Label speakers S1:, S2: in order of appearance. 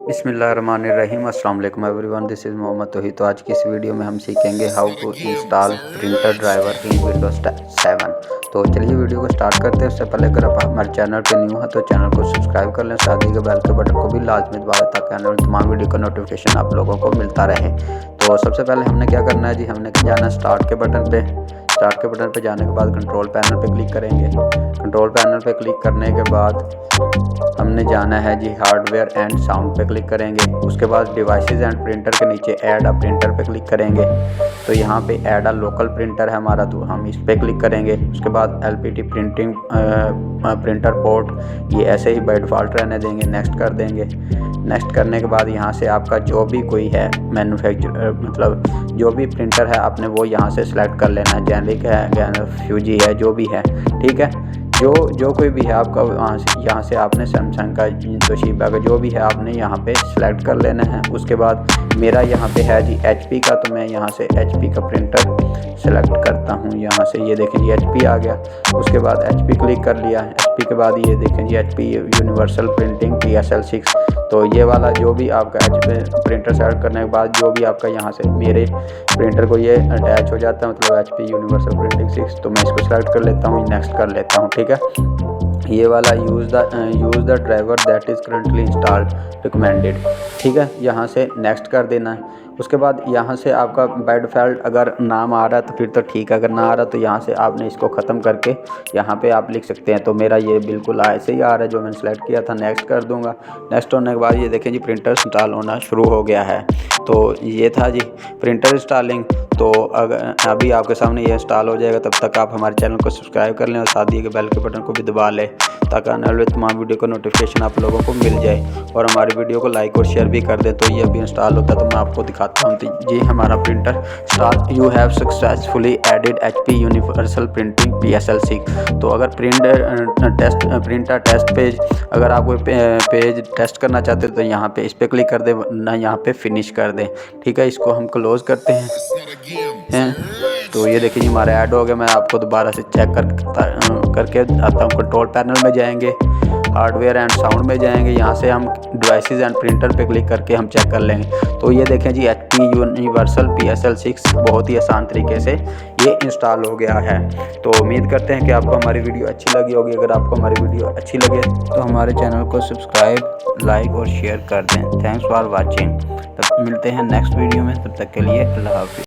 S1: बिस्मिल्लाहिर्रहमानिर्रहीम अस्सलाम वालेकुम एवरीवन, दिस इज़ मोहम्मद तौहीद। तो आज की इस वीडियो में हम सीखेंगे how to install printer driver in Windows 7। तो चलिए वीडियो को स्टार्ट करते हैं। उससे पहले अगर आप हमारे चैनल पे न्यू हैं तो चैनल को सब्सक्राइब कर लें, साथ ही के बेल के बटन को भी लाजमी दबा दें ताकि आने वाली तमाम वीडियो का नोटिफिकेशन आप लोगों को मिलता रहे। तो सबसे पहले हमने क्या करना है जी, हमने जाना स्टार्ट के बटन पे। स्टार्ट के बटन पे जाने के बाद कंट्रोल पैनल पे क्लिक करेंगे। कंट्रोल पैनल पे क्लिक करने के बाद हमने जाना है जी हार्डवेयर एंड साउंड पे क्लिक करेंगे। उसके बाद डिवाइसेस एंड प्रिंटर के नीचे ऐड अ प्रिंटर पे क्लिक करेंगे। तो यहाँ पे ऐड अ लोकल प्रिंटर है हमारा, तो हम इस पे क्लिक करेंगे। उसके बाद एलपीटी प्रिंटिंग प्रिंटर पोर्ट ये ऐसे ही बाय डिफ़ॉल्ट रहने देंगे, नेक्स्ट कर देंगे। नेक्स्ट करने के बाद यहाँ से आपका जो भी कोई है मैन्युफैक्चर मतलब जो भी प्रिंटर है आपने वो यहाँ से सिलेक्ट कर लेना है। जेनेरिक है, फ्यूजी है, जो भी है, ठीक है। जो कोई भी है आपका यहाँ से आपने सैमसंग का, तोशिबा का, जो भी है आपने यहाँ पे सिलेक्ट कर लेना है। उसके बाद मेरा यहाँ पे है जी एचपी का, तो मैं यहाँ से एचपी का प्रिंटर सेलेक्ट करता हूँ। यहाँ से ये देखें जी एचपी आ गया। उसके बाद एचपी क्लिक कर लिया। एचपी के बाद ये देखें जी एचपी यूनिवर्सल प्रिंटिंग PSL6। तो ये वाला जो भी आपका एचपी प्रिंटर सेलेक्ट करने के बाद जो भी आपका यहाँ से मेरे प्रिंटर को ये अटैच हो जाता है, मतलब एचपी यूनिवर्सल प्रिंटिंग 6, तो मैं इसको सेलेक्ट कर लेता हूँ, नेक्स्ट कर लेता हूँ, ठीक है। ये वाला use the driver that is currently installed recommended, ठीक है। यहाँ से नेक्स्ट कर देना है। उसके बाद यहाँ से आपका बाय डिफ़ॉल्ट अगर नाम आ रहा है तो फिर तो ठीक है, अगर ना आ रहा तो यहाँ से आपने इसको ख़त्म करके यहाँ पे आप लिख सकते हैं। तो मेरा ये बिल्कुल ऐसे ही आ रहा है जो मैंने सेलेक्ट किया था। नेक्स्ट कर दूँगा। नेक्स्ट होने के बाद ये देखें जी प्रिंटर इंस्टॉल होना शुरू हो गया है। तो ये था जी प्रिंटर इंस्टॉलिंग। तो अगर अभी आपके सामने ये इंस्टॉल हो जाएगा, तब तक आप हमारे चैनल को सब्सक्राइब कर लें और साथ ही के बेल के बटन को भी दबा लें ताकि आने वाले तमाम वीडियो का नोटिफिकेशन आप लोगों को मिल जाए। और हमारी वीडियो को लाइक और शेयर भी कर दें। तो ये अभी इंस्टॉल होता है तो मैं आपको दिखाता हूँ। तो ये हमारा printer start, you have successfully added HP universal printing PSL6। तो अगर प्रिंटर टेस्ट पेज, अगर आप कोई पेज टेस्ट करना चाहते हैं तो यहाँ पे इस पर क्लिक कर दें, ना यहाँ पे फिनिश कर दें, ठीक है। इसको हम क्लोज करते हैं। तो ये देखिए हमारा ऐड हो गया। मैं आपको दोबारा से चेक करके आता हूँ। कंट्रोल पैनल में जाएंगे, हार्डवेयर एंड साउंड में जाएंगे। यहाँ से हम डिवाइसेस एंड प्रिंटर पे क्लिक करके हम चेक कर लेंगे। तो ये देखें जी एचपी यूनिवर्सल PSL6 बहुत ही आसान तरीके से ये इंस्टॉल हो गया है। तो उम्मीद करते हैं कि आपको हमारी वीडियो अच्छी लगी होगी। अगर आपको हमारी वीडियो अच्छी लगे तो हमारे चैनल को सब्सक्राइब, लाइक और शेयर कर दें। Thanks for watching. तब मिलते हैं नेक्स्ट वीडियो में, तब तक के लिए अल्लाह हाफिज़।